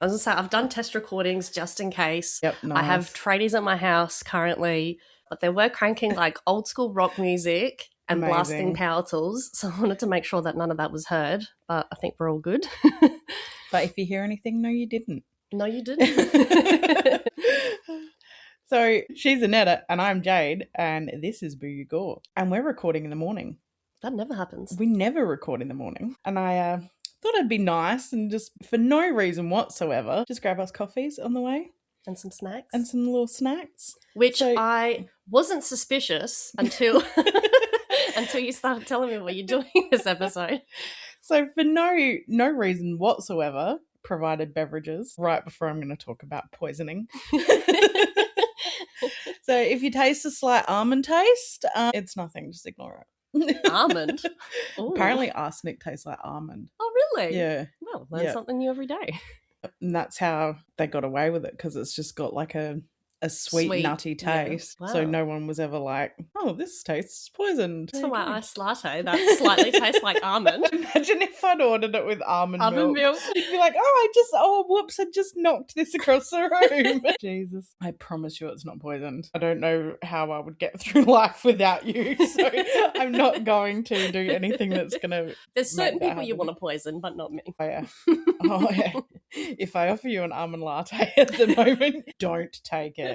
I was going to say, I've done test recordings just in case. Yep, nice. I have tradies at my house currently, but they were cranking like old school rock music and Amazing. blasting power tools. So I wanted to make sure that none of that was heard, but I think we're all good. But if you hear anything, no, you didn't. No, you didn't. So she's Annetta and I'm Jade, and this is Boo You Gore. And we're recording in the morning. That never happens. We never record in the morning. And I thought it'd be nice and just for no reason whatsoever, just grab us coffees on the way. And some snacks. And some little snacks. Which I wasn't suspicious until until you started telling me what you're doing this episode. So for no reason whatsoever, provided beverages right before I'm going to talk about poisoning. So if you taste a slight almond taste, it's nothing. Just ignore it. Almond? Ooh. Apparently arsenic tastes like almond. Oh, really? Yeah. Well, learn something new every day. And that's how they got away with it, because it's just got like a sweet, nutty taste. Yeah. Wow. So no one was ever like, oh, this tastes poisoned. That's my iced latte that slightly tastes like almond. Imagine if I'd ordered it with almond milk. You'd be like, whoops, I just knocked this across the room. Jesus. I promise you it's not poisoned. I don't know how I would get through life without you, so I'm not going to do anything that's going to... There's certain people you want to poison, but not me. Oh, yeah. Oh, yeah. If I offer you an almond latte at the moment, don't take it.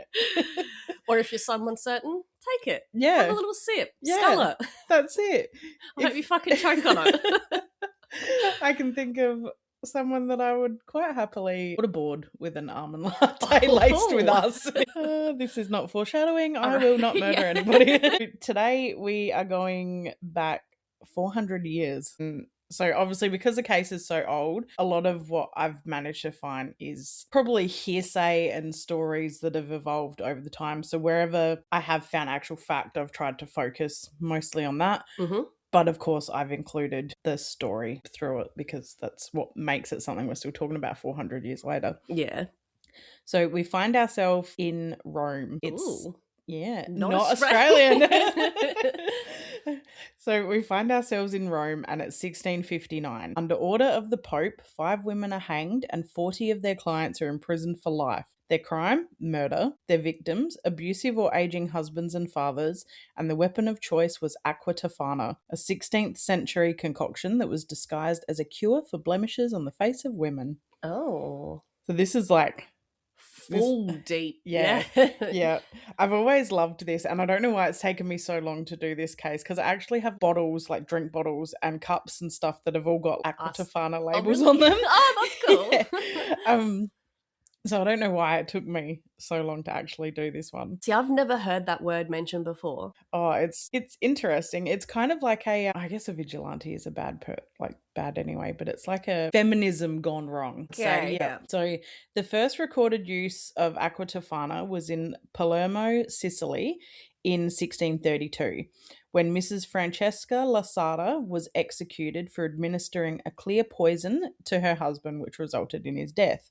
Or if you're someone certain, take it. Yeah. Have a little sip. Yeah. Scull it. That's it. I hope you fucking choke on it. I can think of someone that I would quite happily put aboard with an almond latte laced with us. This is not foreshadowing. I will not murder anybody. Today we are going back 400 years. So obviously, because the case is so old, a lot of what I've managed to find is probably hearsay and stories that have evolved over the time. So wherever I have found actual fact, I've tried to focus mostly on that. Mm-hmm. But of course, I've included the story through it because that's what makes it something we're still talking about 400 years later. Yeah. So we find ourselves in Rome. Ooh. Yeah, not Australian. So we find ourselves in Rome, and it's 1659. Under order of the Pope, 5 women are hanged and 40 of their clients are imprisoned for life. Their crime, murder. Their victims, abusive or aging husbands and fathers. And the weapon of choice was Aqua Tofana, a 16th century concoction that was disguised as a cure for blemishes on the face of women. Oh. So this is like... full deep. Yeah. Yeah. I've always loved this, and I don't know why it's taken me so long to do this case, because I actually have bottles, like drink bottles and cups and stuff that have all got Aqua Tofana labels on them. Oh, that's cool. Yeah. So I don't know why it took me so long to actually do this one. See, I've never heard that word mentioned before. Oh, it's interesting. It's kind of like I guess a vigilante is a bad anyway, but it's like a feminism gone wrong. Yeah. So the first recorded use of Aqua Tofana was in Palermo, Sicily in 1632, when Mrs. Francesca Lasada was executed for administering a clear poison to her husband, which resulted in his death.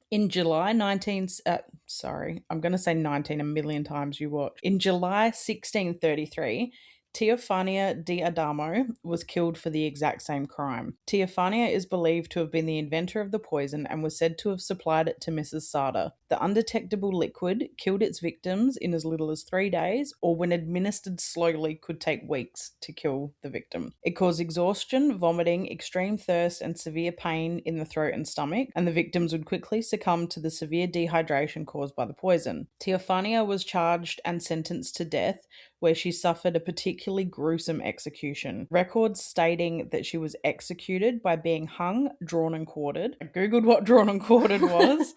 In July 1633, Teofania di Adamo was killed for the exact same crime. Teofania is believed to have been the inventor of the poison and was said to have supplied it to Mrs. Sada. The undetectable liquid killed its victims in as little as 3 days, or when administered slowly could take weeks to kill the victim. It caused exhaustion, vomiting, extreme thirst, and severe pain in the throat and stomach, and the victims would quickly succumb to the severe dehydration caused by the poison. Teofania was charged and sentenced to death, where she suffered a particularly gruesome execution. Records stating that she was executed by being hung, drawn and quartered. I googled what drawn and quartered was.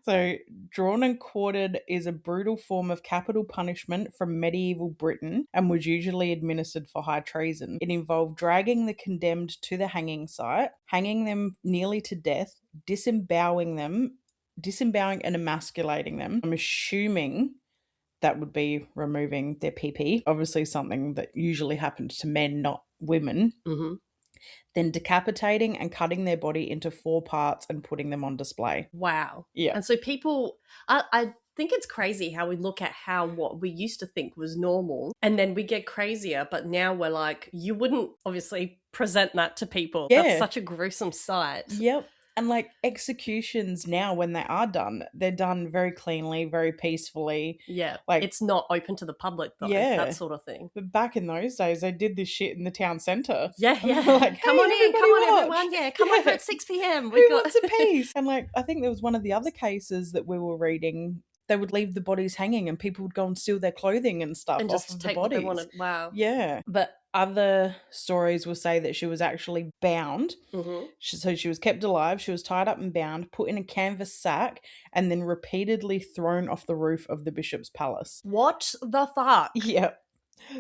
So drawn and quartered is a brutal form of capital punishment from medieval Britain and was usually administered for high treason. It involved dragging the condemned to the hanging site, hanging them nearly to death, disemboweling and emasculating them. I'm assuming that would be removing their pee-pee, obviously something that usually happens to men, not women. Mm-hmm. Then decapitating and cutting their body into 4 parts and putting them on display. Wow. Yeah. And so people, I think it's crazy how we look at what we used to think was normal, and then we get crazier, but now we're like, you wouldn't obviously present that to people. Yeah. That's such a gruesome sight. Yep. And like executions now, when they are done, they're done very cleanly, very peacefully. Yeah. Like, It's not open to the public, though, that yeah. sort of thing. But back in those days, they did this shit in the town centre. Yeah, And they were yeah. like, Come hey, on in. everybody Come on, watch. everyone. Yeah, come over at 6 p.m. We Who got. wants a piece? And like, I think there was one of the other cases that we were reading. They would leave the bodies hanging and people would go and steal their clothing and stuff And off just of the take what they bodies. wanted. Wow. Yeah. But other stories will say that she was actually bound. Mm-hmm. So she was kept alive, she was tied up and bound, put in a canvas sack, and then repeatedly thrown off the roof of the bishop's palace. What the fuck? Yep.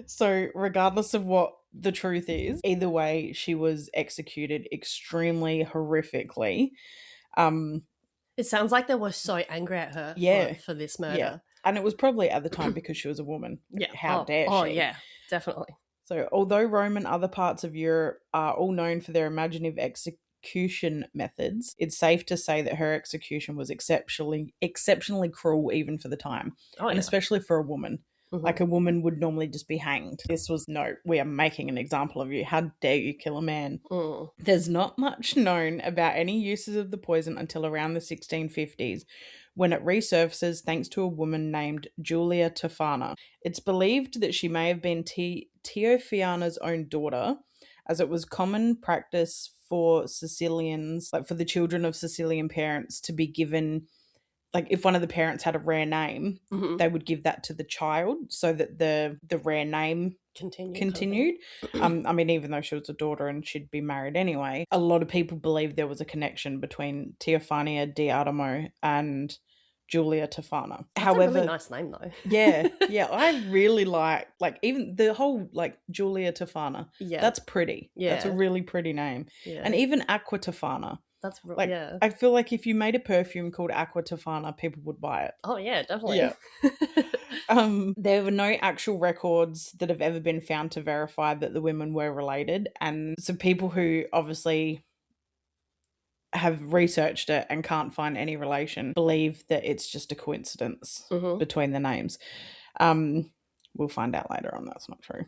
So regardless of what the truth is, either way, she was executed extremely horrifically. It sounds like they were so angry at her for this murder. Yeah. And it was probably at the time because she was a woman. Yeah. How dare she? Oh, yeah, definitely. So although Rome and other parts of Europe are all known for their imaginative execution methods, it's safe to say that her execution was exceptionally cruel even for the time. Oh, and yeah. especially for a woman. Mhm. Like, a woman would normally just be hanged. This was, no, we are making an example of you. How dare you kill a man? Mm. There's not much known about any uses of the poison until around the 1650s, when it resurfaces thanks to a woman named Julia Tofana. It's believed that she may have been Teofana's own daughter, as it was common practice for Sicilians, like for the children of Sicilian parents, to be given, like if one of the parents had a rare name, Mhm. they would give that to the child so that the rare name continued. I mean, even though she was a daughter and she'd be married anyway, a lot of people believe there was a connection between Teofania di Adamo and Julia Tofana. That's However, a really nice name, though. yeah, I really like even the whole like Julia Tofana. Yeah. That's pretty. Yeah. That's a really pretty name. Yeah. And even Aqua Tofana. That's Like, yeah. I feel like if you made a perfume called Aqua Tofana, people would buy it. Oh, yeah, definitely. Yeah. There were no actual records that have ever been found to verify that the women were related. And so people who obviously have researched it and can't find any relation believe that it's just a coincidence Mhm. between the names. We'll find out later on that's not true.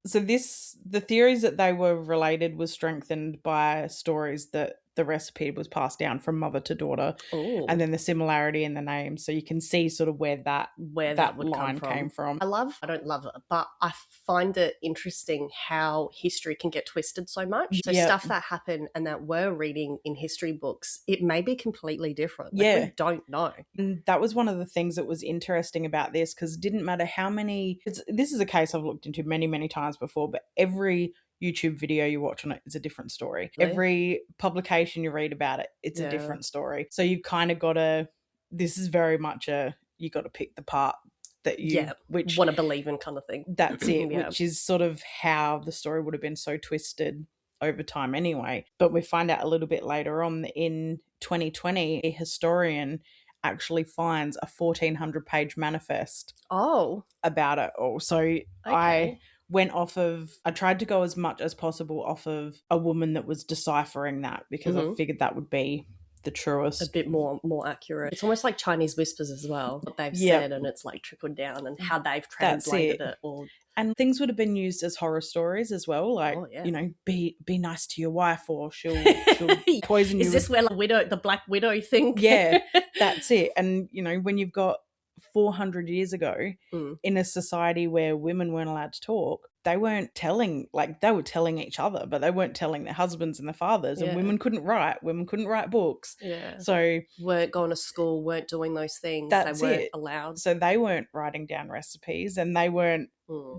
So the theories that they were related was strengthened by stories that the recipe was passed down from mother to daughter. Ooh. And then the similarity in the names. So you can see sort of where that would line came from. I don't love it, but I find it interesting how history can get twisted so much. So Yeah. stuff that happened and that we're reading in history books, it may be completely different. Like, Yeah. we don't know. And that was one of the things that was interesting about this, because it didn't matter how many... This is a case I've looked into many, many times before, but every YouTube video you watch on it is a different story. Really? Every publication you read about it, it's a different story. So you've kind of got to... This is very much you got to pick the part that you which want to believe in kind of thing. That's it, Yeah. which is sort of how the story would have been so twisted over time anyway. But we find out a little bit later on that in 2020, a historian actually finds a 1,400-page manifest about it all. So I went off of... I tried to go as much as possible off of a woman that was deciphering that, because I figured that would be the truest. A bit more accurate. It's almost like Chinese whispers as well, what they've said, and it's like trickled down and how they've translated it. And things would have been used as horror stories as well, like, you know, be nice to your wife or she'll poison you. Is this where the Black Widow thing? Yeah, that's it. And, you know, when you've got 400 years ago in a society where women weren't allowed to talk, they weren't telling, like, they were telling each other, but they weren't telling their husbands and their fathers. And women couldn't write books. Yeah. So weren't going to school, weren't doing those things. That's they weren't it. allowed. So they weren't writing down recipes and they weren't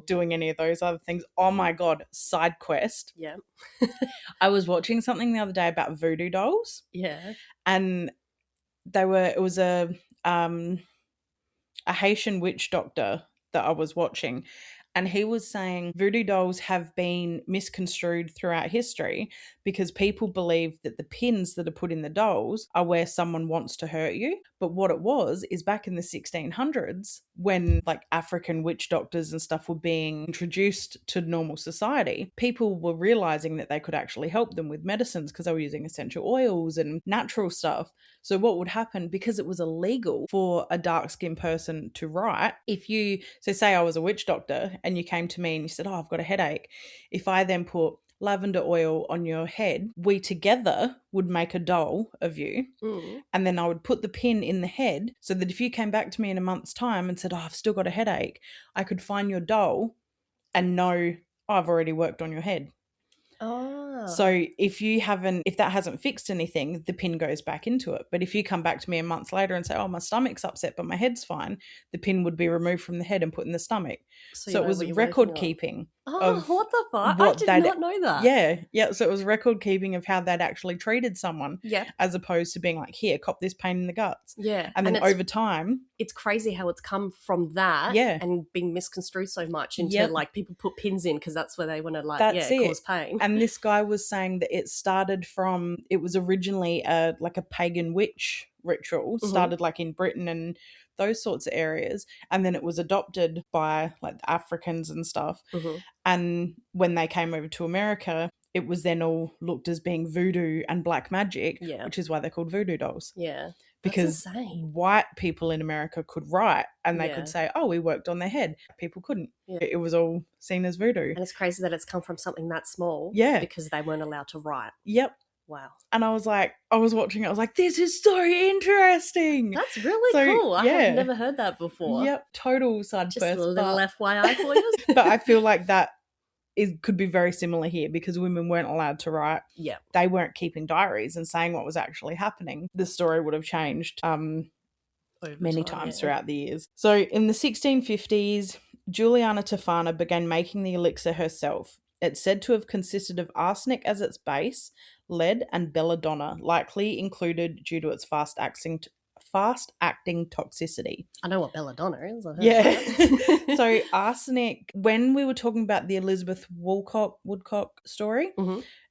doing any of those other things. Oh my God, side quest. Yeah. I was watching something the other day about voodoo dolls. Yeah. And it was a Haitian witch doctor that I was watching, and he was saying voodoo dolls have been misconstrued throughout history because people believe that the pins that are put in the dolls are where someone wants to hurt you. But what it was is back in the 1600s, when like African witch doctors and stuff were being introduced to normal society, people were realizing that they could actually help them with medicines because they were using essential oils and natural stuff. So what would happen, because it was illegal for a dark-skinned person to write, say I was a witch doctor and you came to me and you said, oh, I've got a headache. If I then put lavender oil on your head, we together would make a doll of you. And then I would put the pin in the head so that if you came back to me in a month's time and said, oh, I've still got a headache, I could find your doll and know, oh, I've already worked on your head. Oh. So if that hasn't fixed anything, the pin goes back into it. But if you come back to me a month later and say, oh, my stomach's upset, but my head's fine, the pin would be removed from the head and put in the stomach. So it was record keeping. Oh, what the fuck? I did not know that. Yeah. So it was record keeping of how they'd actually treated someone. Yeah. As opposed to being like, here, cop this pain in the guts. Yeah. And then over time. It's crazy how it's come from that and being misconstrued so much into like people put pins in because that's where they want to cause pain. And this guy was saying that it started from, it was originally like a pagan witch ritual, started like in Britain and those sorts of areas, and then it was adopted by like the Africans and stuff. And when they came over to America, it was then all looked as being voodoo and black magic, which is why they're called voodoo dolls. Yeah. Because white people in America could write and they could say, oh, we worked on their head. People couldn't. Yeah. It was all seen as voodoo. And it's crazy that it's come from something that small. Yeah. Because they weren't allowed to write. Yep. Wow. And I was watching it, I was like, this is so interesting. That's really cool. I have never heard that before. Yep. Total side Just quest. a little FYI for you. But I feel like that could be very similar here because women weren't allowed to write. Yeah. They weren't keeping diaries and saying what was actually happening. The story would have changed many times throughout the years. So in the 1650s, Juliana Tofana began making the elixir herself. It's said to have consisted of arsenic as its base, lead, and belladonna, likely included due to its fast-acting toxicity. I know what belladonna is. Yeah. So arsenic, when we were talking about the Elizabeth Woodcock story,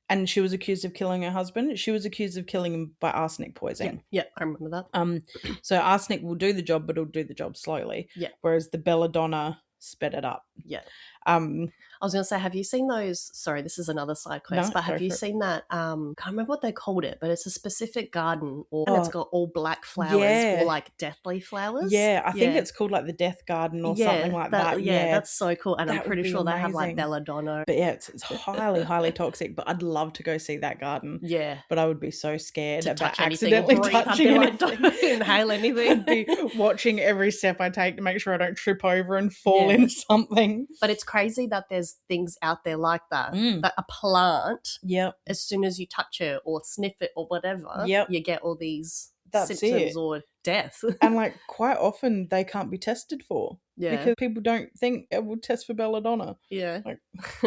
and she was accused of killing her husband, she was accused of killing him by arsenic poisoning. Yeah, I remember that. So arsenic will do the job, but it'll do the job slowly. Yeah. Whereas the belladonna sped it up. Yeah. I was going to say, have you seen those? Sorry, this is another side quest, but have you seen that? Can't remember what they called it, but it's a specific garden, and it's got all black flowers or like deathly flowers. Yeah, I think it's called like the Death Garden or something like that. Yeah, that's so cool, and I'm pretty sure amazing. They have like belladonna. But yeah, it's highly, highly toxic. But I'd love to go see that garden. Yeah, but I would be so scared to about touch accidentally touching anything. Like, don't inhale anything. I'd be watching every step I take to make sure I don't trip over and fall into something. But it's crazy that there's things out there like that. That a plant, as soon as you touch it or sniff it or whatever, you get all these symptoms or death. And like quite often they can't be tested for. Yeah. Because people don't think it will test for belladonna. Yeah. Like,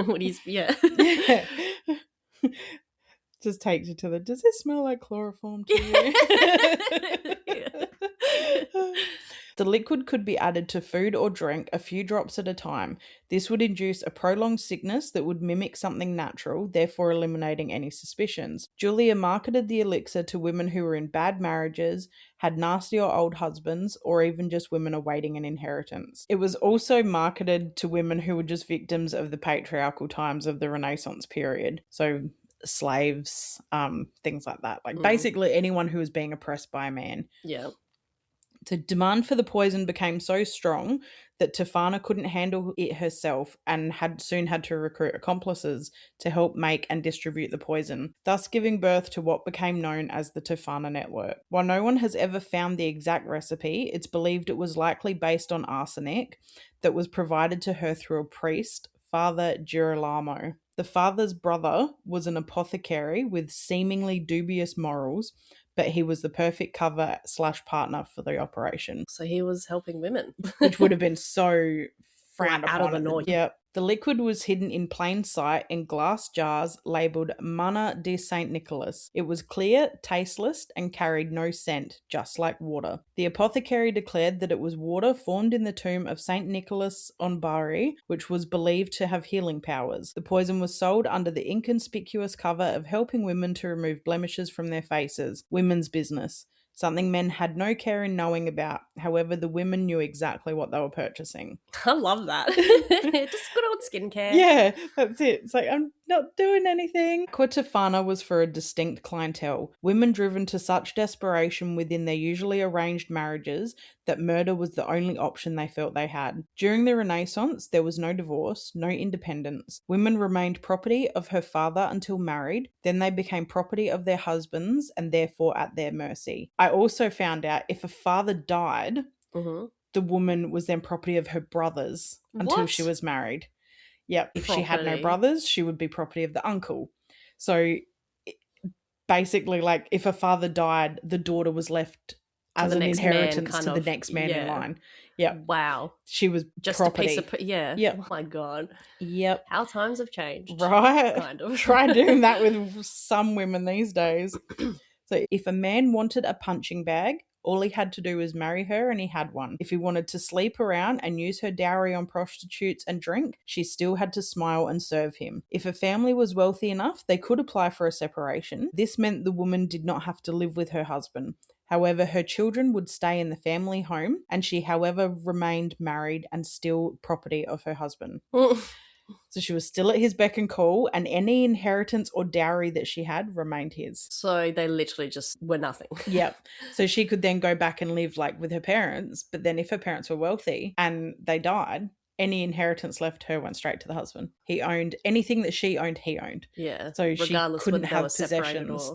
what is yeah. Just takes you to does it smell like chloroform to you? The liquid could be added to food or drink a few drops at a time. This would induce a prolonged sickness that would mimic something natural, therefore eliminating any suspicions. Julia marketed the elixir to women who were in bad marriages, had nasty or old husbands, or even just women awaiting an inheritance. It was also marketed to women who were just victims of the patriarchal times of the Renaissance period. So slaves, things like that. Like basically anyone who was being oppressed by a man. Yeah. So demand for the poison became so strong that Tofana couldn't handle it herself and soon had to recruit accomplices to help make and distribute the poison, thus giving birth to what became known as the Tofana network. While no one has ever found the exact recipe, it's believed it was likely based on arsenic that was provided to her through a priest, Father Girolamo. The father's brother was an apothecary with seemingly dubious morals, but he was the perfect cover/partner for the operation. So he was helping women. Which would have been so frowned upon. Out of the north. Yeah. The liquid was hidden in plain sight in glass jars labelled Mana de St. Nicholas. It was clear, tasteless, and carried no scent, just like water. The apothecary declared that it was water formed in the tomb of St. Nicholas on Bari, which was believed to have healing powers. The poison was sold under the inconspicuous cover of helping women to remove blemishes from their faces. Women's business. Something men had no care in knowing about. However, the women knew exactly what they were purchasing. I love that. Just good old want skincare. Yeah, that's it. It's like, I'm not doing anything. Aqua Tofana was for a distinct clientele, women driven to such desperation within their usually arranged marriages that murder was the only option they felt they had. During the Renaissance, there was no divorce, no independence. Women remained property of her father until married, then they became property of their husbands and therefore at their mercy. I also found out if a father died, the woman was then property of her brothers until she was married. Yep. If she had no brothers, she would be property of the uncle. So basically, like, if a father died, the daughter was left as an inheritance to the next man in line. Yeah. Wow. She was just property. A piece of yeah. Oh my God. Yep. How times have changed. Right. Kind of. Try doing that with some women these days. So if a man wanted a punching bag, all he had to do was marry her and he had one. If he wanted to sleep around and use her dowry on prostitutes and drink, she still had to smile and serve him. If a family was wealthy enough, they could apply for a separation. This meant the woman did not have to live with her husband. However, her children would stay in the family home and she, however, remained married and still property of her husband. So she was still at his beck and call, and any inheritance or dowry that she had remained his. So they literally just were nothing. Yep. So she could then go back and live like with her parents, but then if her parents were wealthy and they died, any inheritance left her went straight to the husband. He owned anything that she owned, he owned. Yeah. So she couldn't have possessions.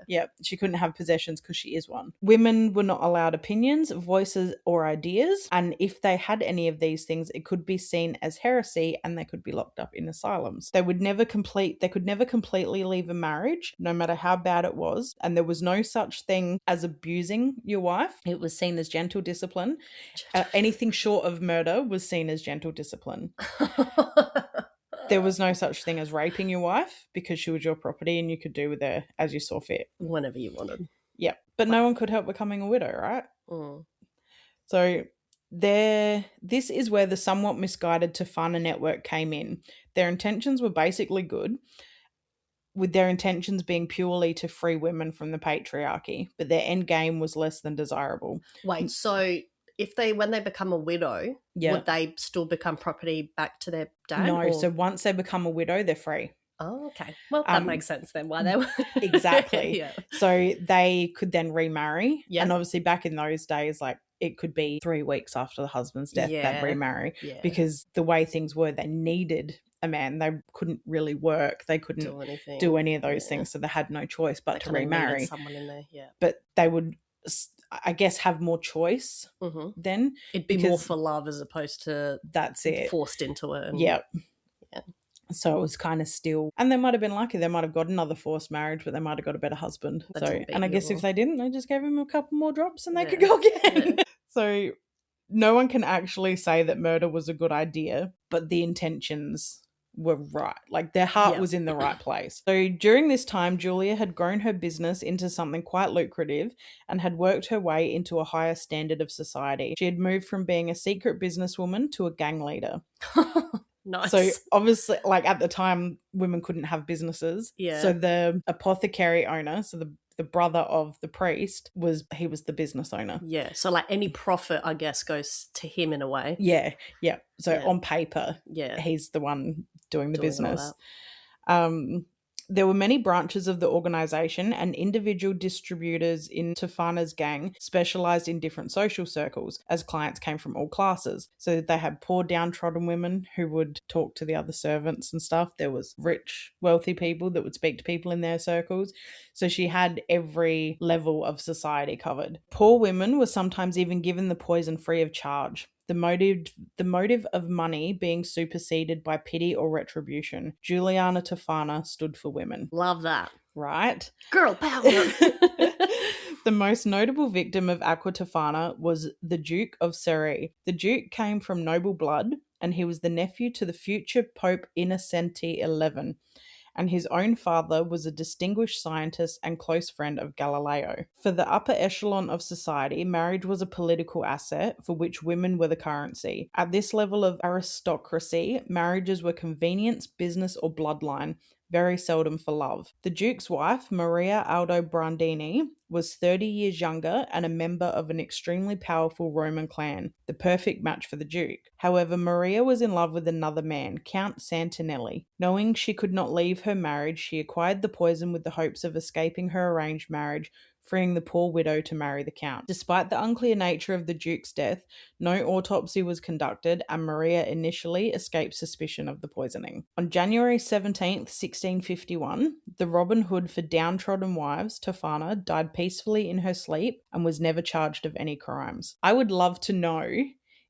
Yeah. She couldn't have possessions because she is one. Women were not allowed opinions, voices, or ideas. And if they had any of these things, it could be seen as heresy and they could be locked up in asylums. They could never completely leave a marriage, no matter how bad it was. And there was no such thing as abusing your wife. It was seen as gentle discipline. Anything short of murder was seen as gentle discipline. There was no such thing as raping your wife because she was your property and you could do with her as you saw fit. Whenever you wanted. Yeah. But no one could help becoming a widow, right? So this is where the somewhat misguided Tofana network came in. Their intentions were basically good, with their intentions being purely to free women from the patriarchy, but their end game was less than desirable. Wait, so when they become a widow, would they still become property back to their dad? No, so once they become a widow, they're free. Oh, okay. Well, that makes sense then why they were. Exactly. So they could then remarry. And obviously back in those days, like, it could be 3 weeks after the husband's death they'd remarry because the way things were, they needed a man. They couldn't really work. They couldn't do any of those things. So they had no choice but to remarry. Someone in there, But they would, I guess, have more choice then. It'd be more for love as opposed to forced into it. Yeah. So it was kind of still, and they might have been lucky. They might have got another forced marriage, but they might have got a better husband. And I guess if they didn't, they just gave him a couple more drops and they could go again. So no one can actually say that murder was a good idea, but the intentions were right. Like, their heart was in the right place. So during this time, Julia had grown her business into something quite lucrative and had worked her way into a higher standard of society. She had moved from being a secret businesswoman to a gang leader. Nice. So obviously, like, at the time, women couldn't have businesses. So the apothecary owner, so the brother of the priest, was the business owner. Yeah. So like any profit, I guess, goes to him in a way. Yeah. Yeah. So on paper, he's the one doing the business. There were many branches of the organisation, and individual distributors in Tofana's gang specialised in different social circles, as clients came from all classes. So they had poor, downtrodden women who would talk to the other servants and stuff. There was rich, wealthy people that would speak to people in their circles. So she had every level of society covered. Poor women were sometimes even given the poison free of charge. The motive of money being superseded by pity or retribution. Juliana Tofana stood for women. Love that. Right? Girl power. The most notable victim of Aqua Tofana was the Duke of Surrey. The Duke came from noble blood, and he was the nephew to the future Pope Innocenti XI. And his own father was a distinguished scientist and close friend of Galileo. For the upper echelon of society, marriage was a political asset for which women were the currency. At this level of aristocracy, marriages were convenience, business, or bloodline. very seldom for love. The Duke's wife, Maria Aldobrandini, was 30 years younger and a member of an extremely powerful Roman clan, the perfect match for the Duke. However, Maria was in love with another man, Count Santinelli. Knowing she could not leave her marriage, she acquired the poison with the hopes of escaping her arranged marriage, freeing the poor widow to marry the Count. Despite the unclear nature of the Duke's death, no autopsy was conducted, and Maria initially escaped suspicion of the poisoning. On January 17th, 1651, the Robin Hood for downtrodden wives, Tofana, died peacefully in her sleep and was never charged of any crimes. I would love to know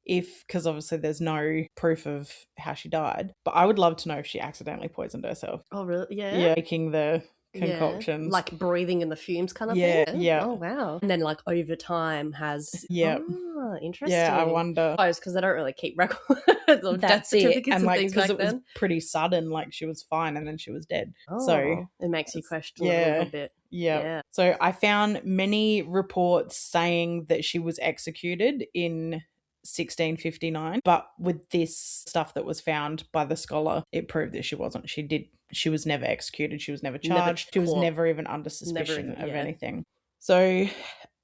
because obviously there's no proof of how she died, but I would love to know if she accidentally poisoned herself. Oh, really? Yeah? Yeah, making the concoctions. Yeah. Like breathing in the fumes kind of thing? Yeah. Oh, wow. And then like over time has... Yeah. Oh, interesting. Yeah, I wonder. Because they don't really keep records of death certificates and things back then. Because it was pretty sudden, like she was fine and then she was dead. Oh, so it makes you question a little bit. Yeah. So I found many reports saying that she was executed in 1659, but with this stuff that was found by the scholar, it proved that she wasn't. She was never executed. She was never charged. She was never even under suspicion of anything. So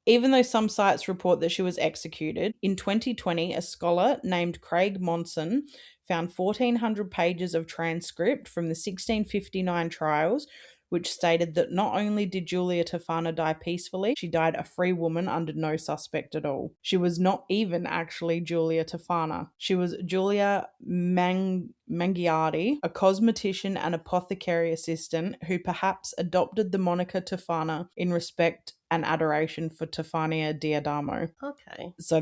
even though some sites report that she was executed, in 2020, a scholar named Craig Monson found 1,400 pages of transcript from the 1659 trials, which stated that not only did Julia Tofana die peacefully, she died a free woman under no suspect at all. She was not even actually Julia Tofana. She was Julia Mangiardi, a cosmetician and apothecary assistant who perhaps adopted the moniker Tofana in respect and adoration for Tofania di Adamo. Okay. So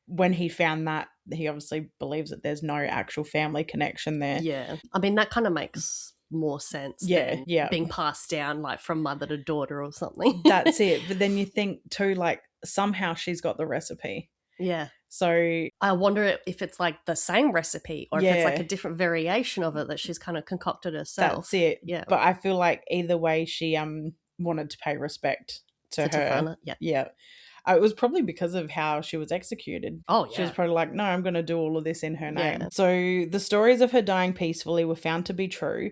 when he found that, he obviously believes that there's no actual family connection there. Yeah. I mean, that kind of makes more sense than being passed down like from mother to daughter or something. That's it. But then you think too, like somehow she's got the recipe. Yeah. So I wonder if it's like the same recipe or if it's like a different variation of it that she's kind of concocted herself. That's it. Yeah. But I feel like either way she wanted to pay respect to her. Tofana. Yeah. It was probably because of how she was executed. Oh, yeah. She was probably like, no, I'm going to do all of this in her name. Yeah. So the stories of her dying peacefully were found to be true.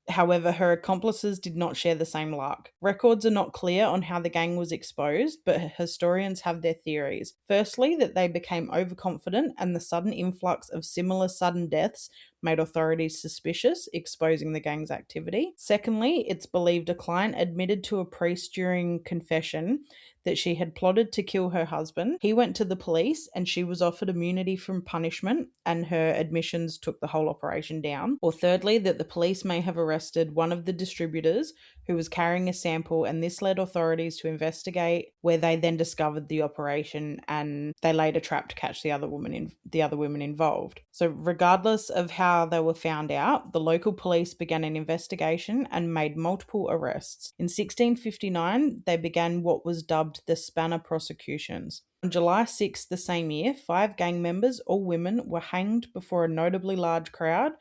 However, her accomplices did not share the same luck. Records are not clear on how the gang was exposed, but historians have their theories. Firstly, that they became overconfident and the sudden influx of similar sudden deaths made authorities suspicious, exposing the gang's activity. Secondly, it's believed a client admitted to a priest during confession that she had plotted to kill her husband. He went to the police and she was offered immunity from punishment, and her admissions took the whole operation down. Or thirdly, that the police may have arrested one of the distributors who was carrying a sample, and this led authorities to investigate, where they then discovered the operation and they laid a trap to catch the other women involved. So regardless of how they were found out, the local police began an investigation and made multiple arrests. In 1659, they began what was dubbed the Spanner prosecutions. On July 6th the same year, 5 gang members, all women, were hanged before a notably large crowd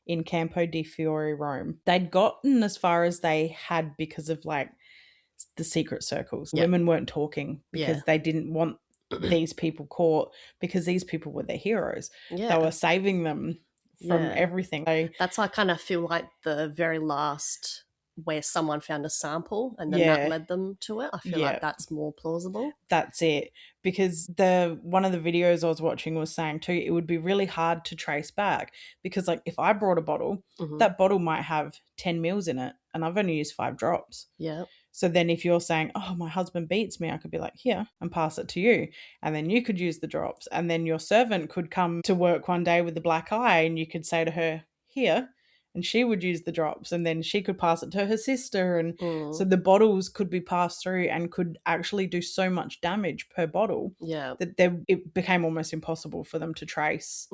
in Campo di Fiore, Rome. They'd gotten as far as they had because of like the secret circles. Yep. Women weren't talking because they didn't want these people caught, because these people were their heroes. They were saving them from everything. That's why I kind of feel like the very last where someone found a sample and then that led them to it. I feel like that's more plausible. That's it. Because one of the videos I was watching was saying too, it would be really hard to trace back, because like if I brought a bottle, that bottle might have 10 mils in it and I've only used 5 drops. Yeah. So then if you're saying, oh, my husband beats me, I could be like, here, and pass it to you. And then you could use the drops. And then your servant could come to work one day with a black eye and you could say to her, here, and she would use the drops, and then she could pass it to her sister. And so the bottles could be passed through and could actually do so much damage per bottle that it became almost impossible for them to trace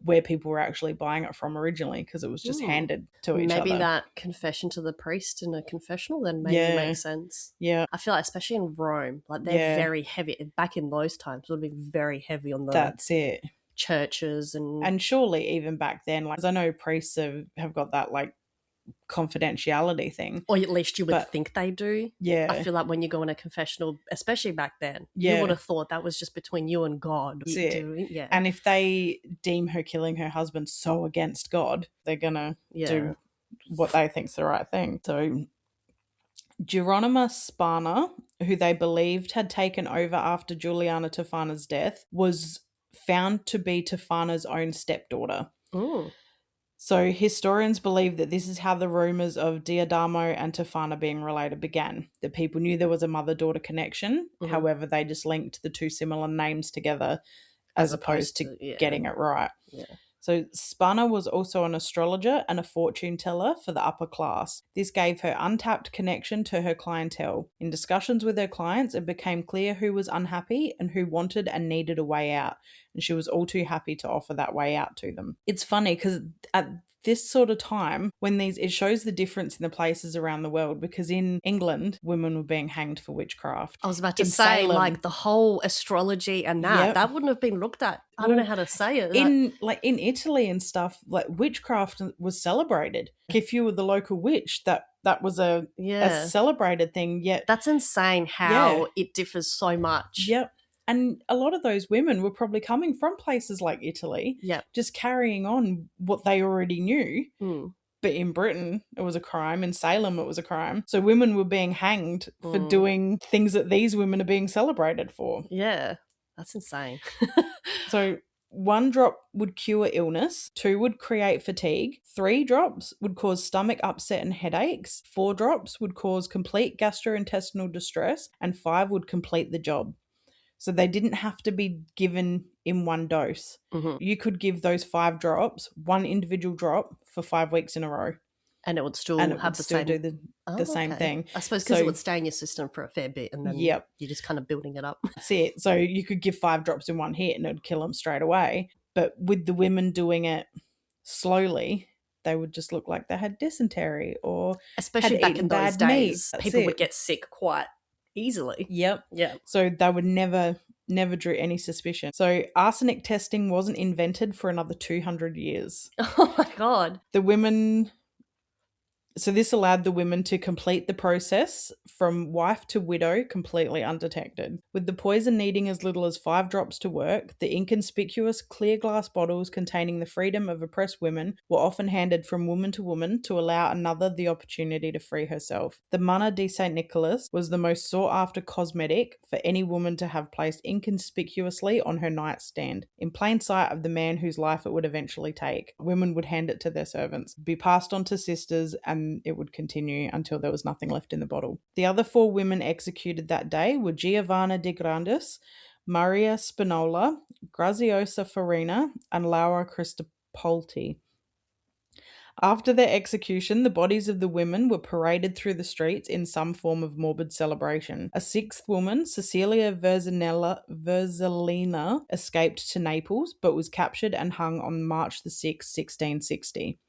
where people were actually buying it from originally, because it was just handed to each other. Maybe that confession to the priest in a confessional then maybe makes sense. Yeah. I feel like especially in Rome, like they're very heavy. Back in those times, it would be very heavy on the... That's it. Churches and surely even back then, like, 'cause I know priests have got that like confidentiality thing, or at least you would think they do. I feel like when you go in a confessional, especially back then, you would have thought that was just between you and God. And if they deem her killing her husband so against God, they're gonna do what they think's the right thing. So Geronima Spana, who they believed had taken over after Juliana Tofana's death, was found to be Tofana's own stepdaughter. Ooh. So historians believe that this is how the rumours of Diadamo and Tofana being related began, that people knew there was a mother-daughter connection, however they just linked the two similar names together as opposed to getting it right. Yeah. So Spana was also an astrologer and a fortune teller for the upper class. This gave her untapped connection to her clientele. In discussions with her clients, it became clear who was unhappy and who wanted and needed a way out, and she was all too happy to offer that way out to them. It's funny because at this sort of time, when it shows the difference in the places around the world, because in England, women were being hanged for witchcraft. I was about to say, Salem, like the whole astrology and that wouldn't have been looked at. I don't know how to say it. In Italy and stuff, like witchcraft was celebrated. If you were the local witch, that was a celebrated thing. Yet that's insane how it differs so much. Yep. And a lot of those women were probably coming from places like Italy, just carrying on what they already knew. But in Britain, it was a crime. In Salem, it was a crime. So women were being hanged for doing things that these women are being celebrated for. Yeah, that's insane. So 1 drop would cure illness, 2 would create fatigue, 3 drops would cause stomach upset and headaches, 4 drops would cause complete gastrointestinal distress, and 5 would complete the job. So they didn't have to be given in one dose. You could give those 5 drops, one individual drop, for 5 weeks in a row. And it would still have the same... do the same thing. I suppose because it would stay in your system for a fair bit and then you're just kind of building it up. That's it. So you could give 5 drops in one hit and it would kill them straight away. But with the women doing it slowly, they would just look like they had dysentery or especially back in those days, people would get sick quite easily. Yep. So they would never drew any suspicion. So arsenic testing wasn't invented for another 200 years. Oh my God. So this allowed the women to complete the process from wife to widow completely undetected. With the poison needing as little as 5 drops to work, the inconspicuous clear glass bottles containing the freedom of oppressed women were often handed from woman to woman to allow another the opportunity to free herself. The Manna di St. Nicholas was the most sought after cosmetic for any woman to have placed inconspicuously on her nightstand, in plain sight of the man whose life it would eventually take. Women would hand it to their servants, be passed on to sisters, and it would continue until there was nothing left in the bottle. The other 4 women executed that day were Giovanna de Grandis, Maria Spinola, Graziosa Farina, and Laura Cristopolti. After their execution, the bodies of the women were paraded through the streets in some form of morbid celebration. A 6th woman, Cecilia Verzolina, escaped to Naples, but was captured and hung on March the 6th, 1660.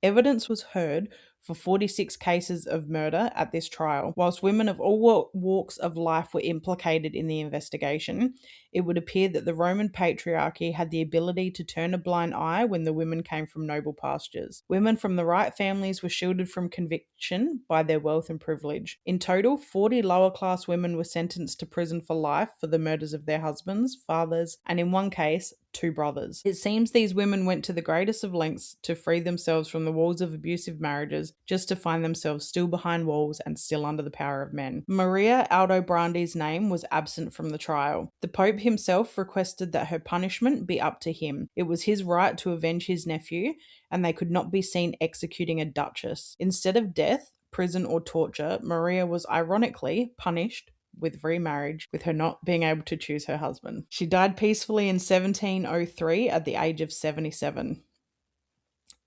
Evidence was heard for 46 cases of murder at this trial. Whilst women of all walks of life were implicated in the investigation, it would appear that the Roman patriarchy had the ability to turn a blind eye when the women came from noble pastures. Women from the right families were shielded from conviction by their wealth and privilege. In total, 40 lower-class women were sentenced to prison for life for the murders of their husbands, fathers, and in one case, 2 brothers. It seems these women went to the greatest of lengths to free themselves from the walls of abusive marriages, just to find themselves still behind walls and still under the power of men. Maria Aldobrandi's name was absent from the trial. The Pope himself requested that her punishment be up to him. It was his right to avenge his nephew, and they could not be seen executing a duchess. Instead of death, prison, or torture, Maria was ironically punished with remarriage, with her not being able to choose her husband. She died peacefully in 1703 at the age of 77.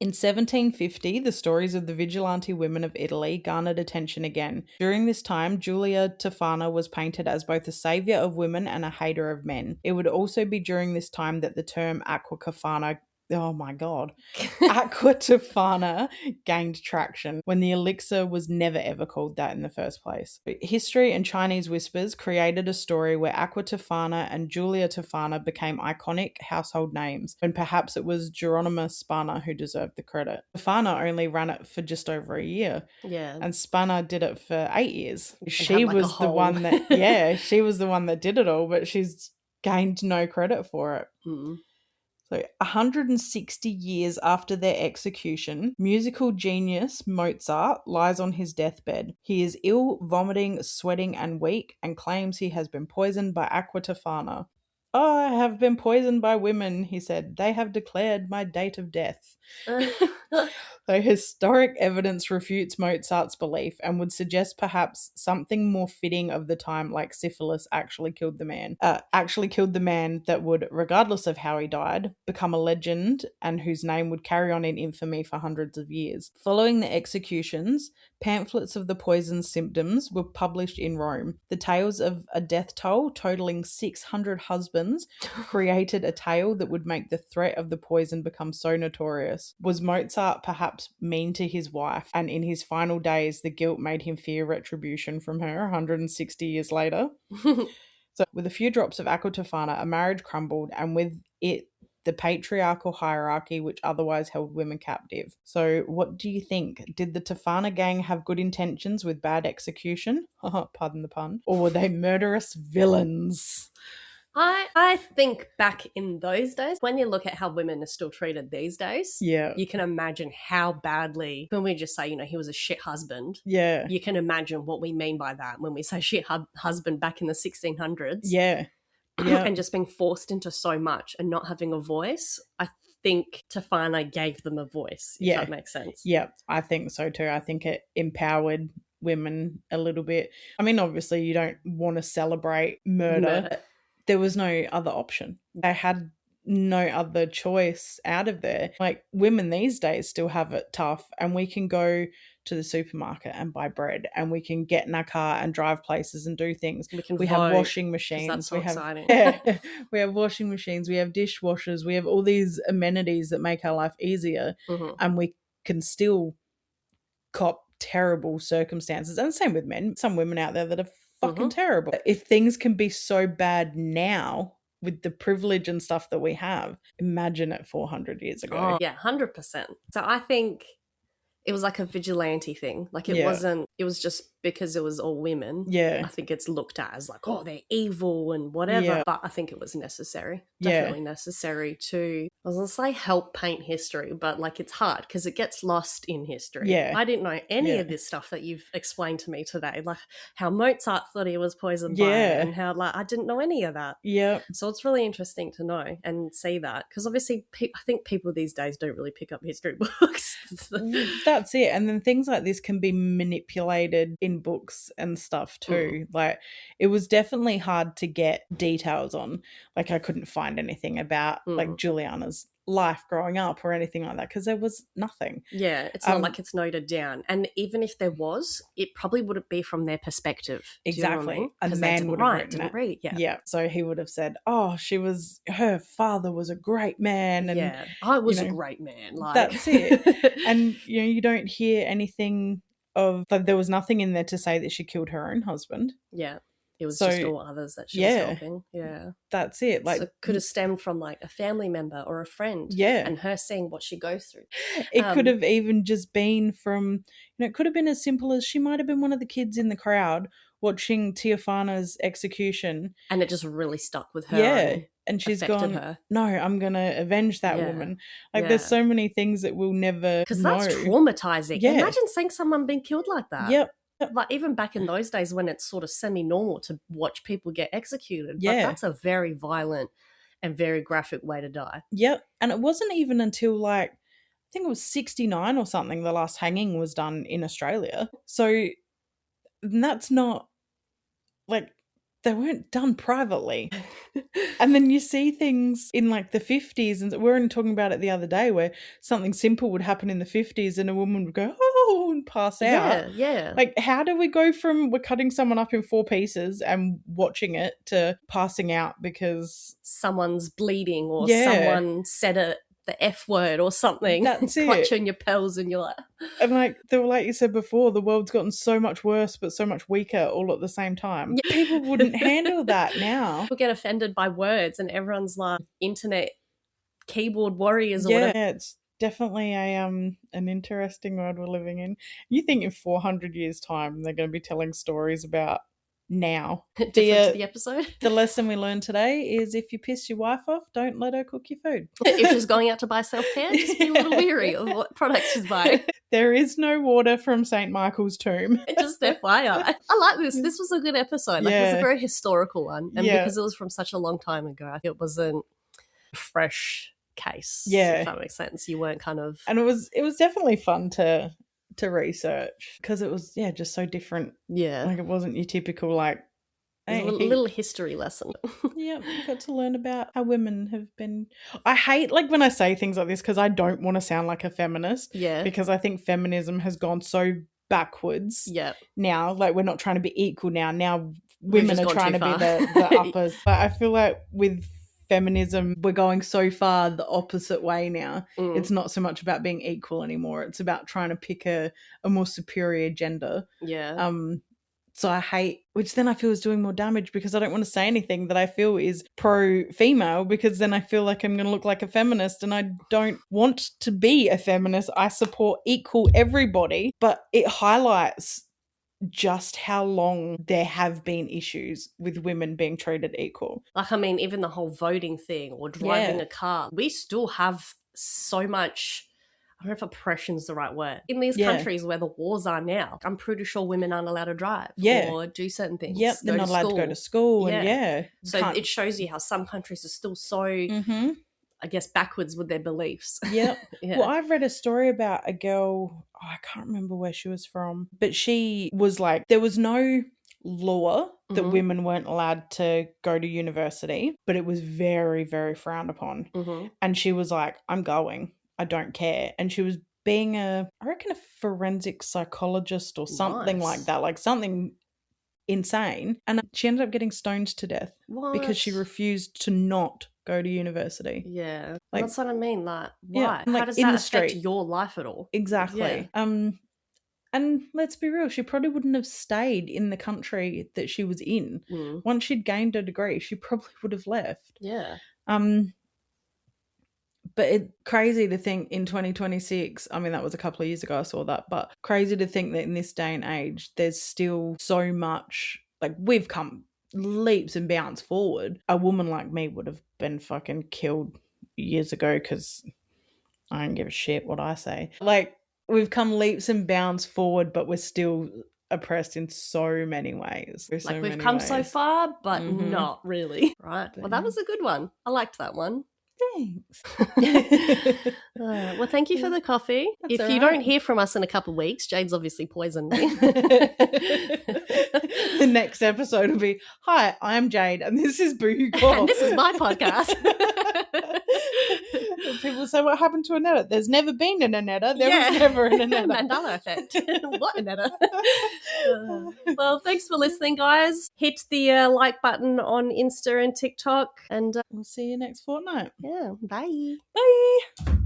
In 1750, the stories of the vigilante women of Italy garnered attention again. During this time, Giulia Tofana was painted as both a saviour of women and a hater of men. It would also be during this time that the term Aqua Tofana Aqua Tofana gained traction, when the elixir was never ever called that in the first place. History and Chinese whispers created a story where Aqua Tofana and Giulia Tofana became iconic household names, when perhaps it was Geronima Spana who deserved the credit. Tofana only ran it for just over a year. Yeah. And Spana did it for 8 years. She was the one that did it all, but she's gained no credit for it. Mm. So 160 years after their execution, musical genius Mozart lies on his deathbed. He is ill, vomiting, sweating, and weak, and claims he has been poisoned by Aqua Tofana. "Oh, I have been poisoned by women," he said. "They have declared my date of death." Though historic evidence refutes Mozart's belief and would suggest perhaps something more fitting of the time, like syphilis, actually killed the man. That would, regardless of how he died, become a legend and whose name would carry on in infamy for hundreds of years. Following the executions, pamphlets of the poison's symptoms were published in Rome. The tales of a death toll totaling 600 husbands created a tale that would make the threat of the poison become so notorious. Was Mozart perhaps mean to his wife, and in his final days the guilt made him fear retribution from her 160 years later? So with a few drops of Aqua Tofana, a marriage crumbled, and with it the patriarchal hierarchy which otherwise held women captive. So what do you think? Did the Tofana gang have good intentions with bad execution? Pardon the pun. Or were they murderous villains? I think back in those days, when you look at how women are still treated these days, you can imagine how badly, when we just say, he was a shit husband, you can imagine what we mean by that when we say shit husband back in the 1600s. And just being forced into so much and not having a voice. I think Tofana gave them a voice, if that makes sense. Yeah, I think so too. I think it empowered women a little bit. I mean, obviously you don't want to celebrate murder. There was no other option. They had no other choice out of there. Like, women these days still have it tough, and we can go to the supermarket and buy bread, and we can get in our car and drive places and do things. We have washing machines. That's so exciting. We have washing machines. We have dishwashers. We have all these amenities that make our life easier, and we can still cop terrible circumstances. And the same with men. Some women out there that are fucking terrible. If things can be so bad now with the privilege and stuff that we have, imagine it 400 years ago. Oh, yeah, 100%. So I think it was like a vigilante thing. Like it was just because it was all women. I think it's looked at as like, oh, they're evil and whatever. But I think it was necessary. Definitely necessary to, I was going to say help paint history, but like it's hard because it gets lost in history. I didn't know any of this stuff that you've explained to me today. Like how Mozart thought he was poisoned by it, and how like I didn't know any of that. So it's really interesting to know and see that, because obviously I think people these days don't really pick up history books. That's it. And then things like this can be manipulated in books and stuff too. Like it was definitely hard to get details on. Like I couldn't find anything about like Juliana's life growing up or anything like that because there was nothing. It's not like it's noted down, and even if there was, it probably wouldn't be from their perspective. Exactly. A man would have written it. So he would have said, oh, her father was a great man, and I was a great man. Like that's it. And you don't hear anything of like there was nothing in there to say that she killed her own husband. It was just all others that she was helping. That's it. Like, so it could have stemmed from like a family member or a friend. And her seeing what she goes through. It could have even just been from, it could have been as simple as she might have been one of the kids in the crowd watching Teofana's execution. And it just really stuck with her. And she's gone, no, I'm going to avenge that woman. Like there's so many things that we'll never know. Because that's traumatizing. Imagine seeing someone being killed like that. Like even back in those days when it's sort of semi-normal to watch people get executed. But that's a very violent and very graphic way to die. And it wasn't even until like, I think it was 69 or something, the last hanging was done in Australia. So that's not like, they weren't done privately. And then you see things in like the 50s, and we were only talking about it the other day where something simple would happen in the 50s and a woman would go, oh, and pass out. Like, how do we go from we're cutting someone up in 4 pieces and watching it to passing out because someone's bleeding or someone said the F word or something. That's it. Clutching your pearls and you're like... And like you said before, the world's gotten so much worse but so much weaker all at the same time. People wouldn't handle that now. People get offended by words and everyone's like internet keyboard warriors or whatever. Yeah, it's definitely an interesting world we're living in. You think in 400 years' time they're going to be telling stories about now. Different to the episode. The lesson we learned today is if you piss your wife off, don't let her cook your food. If she's going out to buy self-care, just be a little weary of what products she's buying. There is no water from St. Michael's tomb. Just FYI. I like this. This was a good episode. Like, it was a very historical one. And because it was from such a long time ago, I think it wasn't a fresh case. Yeah. If that makes sense. You weren't kind of... And it was definitely fun to research because it was, just so different. Yeah. Like, it wasn't your typical, like... A little history lesson. Yeah, you got to learn about how women have been... I hate, like, when I say things like this because I don't want to sound like a feminist. Yeah. Because I think feminism has gone so backwards. Yeah. Now, like, we're not trying to be equal now. Now women are trying to be the uppers. But I feel like with feminism, we're going so far the opposite way now. It's not so much about being equal anymore. It's about trying to pick a more superior gender. Yeah. So I hate, which then I feel is doing more damage because I don't want to say anything that I feel is pro-female because then I feel like I'm going to look like a feminist and I don't want to be a feminist. I support equal everybody, but it highlights just how long there have been issues with women being treated equal. Like, I mean, even the whole voting thing or driving a car, we still have so much... I don't know if oppression's the right word. In these countries where the wars are now, I'm pretty sure women aren't allowed to drive or do certain things. Yep, they're not allowed to go to school. And so it shows you how some countries are still so, I guess, backwards with their beliefs. Yep. Yeah. Well, I've read a story about a girl, I can't remember where she was from, but she was like, there was no law that women weren't allowed to go to university, but it was very, very frowned upon. And she was like, I'm going. I don't care. And she was being I reckon a forensic psychologist or something like that, like something insane. And she ended up getting stoned to death because she refused to not go to university. Yeah. Like, that's what I mean. Like, why? Yeah, like, how does that affect your life at all? Exactly. Yeah. And let's be real, she probably wouldn't have stayed in the country that she was in. Once she'd gained a degree, she probably would have left. Yeah. But it's crazy to think in 2026, I mean, that was a couple of years ago I saw that, but crazy to think that in this day and age, there's still so much, like, we've come leaps and bounds forward. A woman like me would have been fucking killed years ago because I don't give a shit what I say. Like, we've come leaps and bounds forward, but we're still oppressed in so many ways. Like, we've come so far, but not really. Right. Well, that was a good one. I liked that one. Thanks. Well, thank you for the coffee. If you don't hear from us in a couple of weeks, Jade's obviously poisoned me. The next episode will be, hi, I'm Jade and this is Boo You Gore. And this is my podcast. People say, what happened to Annetta? There's never been an Annetta. There was never an Annetta. Mandela effect. What Annetta? Well, thanks for listening, guys. Hit the like button on Insta and TikTok, and we'll see you next fortnight. Yeah, bye. Bye.